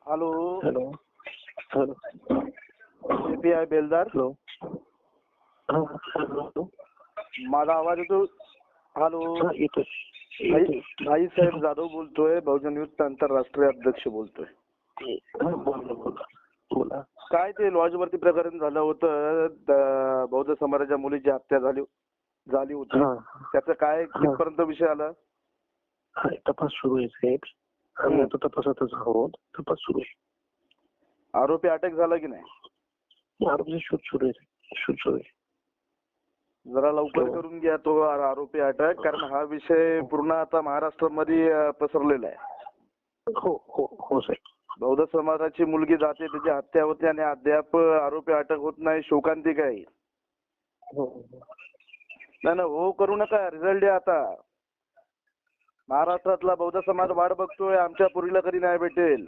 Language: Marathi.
हॅलो. हॅलो. हॅलो. API बेलदार. हॅलो. हॅलो. माझा आवाज येतो? हॅलो. येतोय. भाई साहेब जाधव बोलतोय, बहुजन युथ आंतरराष्ट्रीय अध्यक्ष बोलतोय. बोला. काय ते लॉज वरती प्रकरण झालं होतं, बौद्ध समाजाच्या मुलीची हत्या झाली होती, त्याचा काय कितपर्यंत विषय आला? तपास सुरू आहे साहेब. आम्ही आता तपासातच आहोत. तपास सुरू आहे. आरोपी अटक झाला की नाही? आरोपी शोध सुरू आहे. जरा लवकर करून घ्या तो आरोपी अटक, कारण हा विषय पूर्ण आता महाराष्ट्रामध्ये पसरलेला आहे. हो साहेब. बौद्ध समाजाची मुलगी जाते, त्याची हत्या होते आणि अद्याप आरोपी अटक होत नाही. शोकांतिक आहे. नाही हो करू नका. रिझल्ट द्या आता. महाराष्ट्रातला बौद्ध समाज वाट बघतोय, आमच्या पुरीला कधी नाही भेटेल.